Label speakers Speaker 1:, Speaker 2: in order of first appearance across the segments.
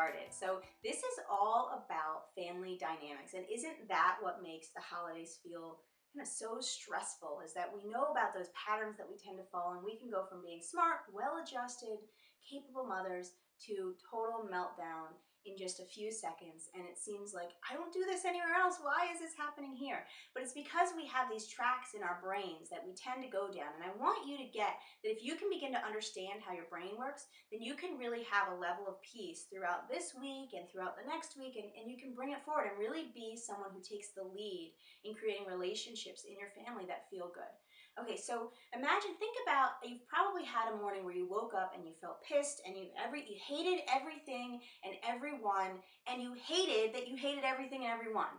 Speaker 1: started. So this is all about family dynamics, and isn't that what makes the holidays feel kind of so stressful, is that we know about those patterns that we tend to fall, and we can go from being smart, well-adjusted, capable mothers to total meltdown in just a few seconds. And it seems like, I don't do this anywhere else. Why is this happening here? But it's because we have these tracks in our brains that we tend to go down. And I want you to get that if you can begin to understand how your brain works, then you can really have a level of peace throughout this week and throughout the next week, and you can bring it forward and really be someone who takes the lead in creating relationships in your family that feel good. Okay, so think about, you've probably had a morning where you woke up and you felt pissed and you hated everything and everyone, and you hated that you hated everything and everyone.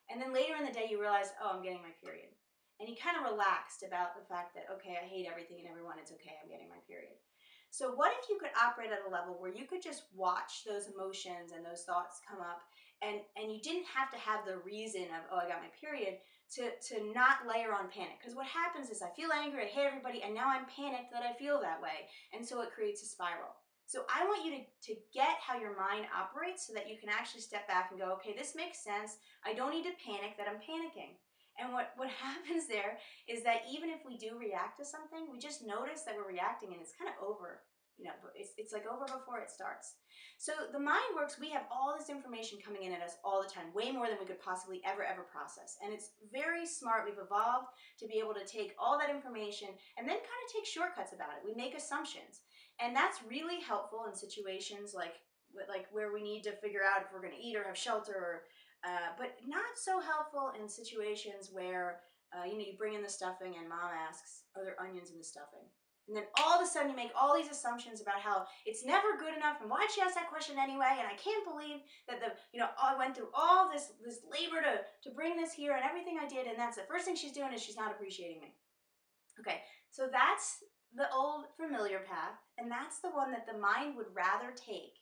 Speaker 1: And then later in the day you realize, oh, I'm getting my period. And you kind of relaxed about the fact that, okay, I hate everything and everyone, it's okay, I'm getting my period. So what if you could operate at a level where you could just watch those emotions and those thoughts come up, and you didn't have to have the reason of, oh, I got my period, to not layer on panic. Because what happens is I feel angry, I hate everybody, and now I'm panicked that I feel that way. And so it creates a spiral. So I want you to get how your mind operates so that you can actually step back and go, okay, this makes sense. I don't need to panic that I'm panicking. And what happens there is that even if we do react to something, we just notice that we're reacting and it's kind of over. It's like over before it starts. So the mind works, we have all this information coming in at us all the time, way more than we could possibly ever process. And it's very smart. We've evolved to be able to take all that information and then kind of take shortcuts about it. We make assumptions. And that's really helpful in situations like where we need to figure out if we're going to eat or have shelter, but not so helpful in situations where you bring in the stuffing and mom asks, are there onions in the stuffing? And then all of a sudden you make all these assumptions about how it's never good enough, and why'd she ask that question anyway, and I can't believe that I went through all this labor to bring this here and everything I did, and that's the first thing she's doing is she's not appreciating me. Okay, so that's the old familiar path, and that's the one that the mind would rather take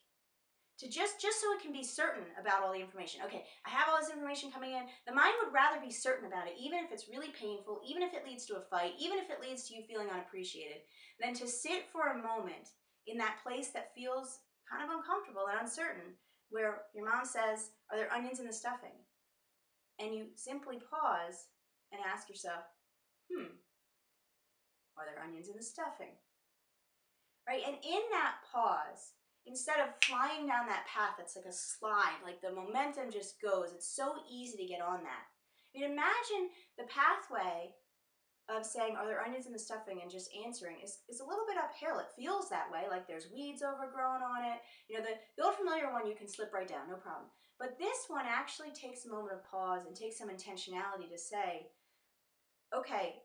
Speaker 1: to just so it can be certain about all the information. Okay, I have all this information coming in. The mind would rather be certain about it, even if it's really painful, even if it leads to a fight, even if it leads to you feeling unappreciated, than to sit for a moment in that place that feels kind of uncomfortable and uncertain, where your mom says, are there onions in the stuffing? And you simply pause and ask yourself, are there onions in the stuffing? Right? And in that pause, instead of flying down that path that's like a slide, like the momentum just goes, it's so easy to get on that. I mean, imagine the pathway of saying, are there onions in the stuffing, and just answering is a little bit uphill. It feels that way, like there's weeds overgrown on it. The old familiar one, you can slip right down, no problem. But this one actually takes a moment of pause and takes some intentionality to say, okay,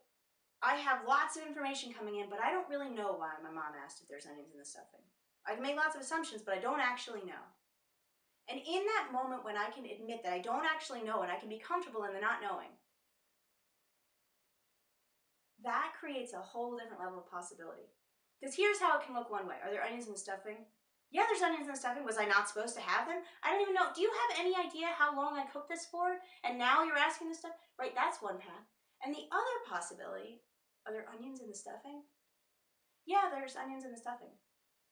Speaker 1: I have lots of information coming in, but I don't really know why my mom asked if there's onions in the stuffing. I can make lots of assumptions, but I don't actually know. And in that moment when I can admit that I don't actually know and I can be comfortable in the not knowing, that creates a whole different level of possibility. Because here's how it can look one way. Are there onions in the stuffing? Yeah, there's onions in the stuffing. Was I not supposed to have them? I don't even know. Do you have any idea how long I cooked this for? And now you're asking this stuff? Right, that's one path. And the other possibility, are there onions in the stuffing? Yeah, there's onions in the stuffing.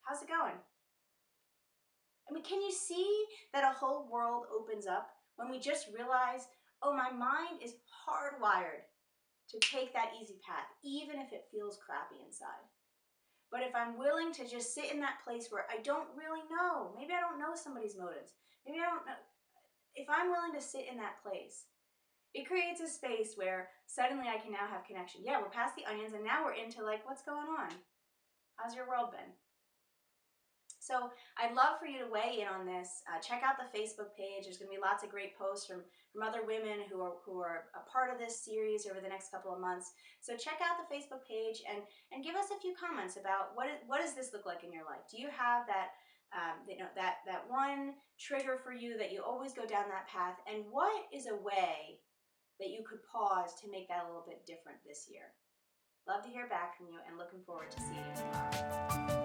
Speaker 1: How's it going? I mean, can you see that a whole world opens up when we just realize, oh, my mind is hardwired to take that easy path, even if it feels crappy inside. But if I'm willing to just sit in that place where I don't really know, maybe I don't know somebody's motives, maybe I don't know, if I'm willing to sit in that place, it creates a space where suddenly I can now have connection. Yeah, we're past the onions and now we're into like, what's going on? How's your world been? So I'd love for you to weigh in on this. Check out the Facebook page. There's going to be lots of great posts from other women who are a part of this series over the next couple of months. So check out the Facebook page and give us a few comments about what does this look like in your life? Do you have that that one trigger for you that you always go down that path? And what is a way that you could pause to make that a little bit different this year? Love to hear back from you and looking forward to seeing you tomorrow.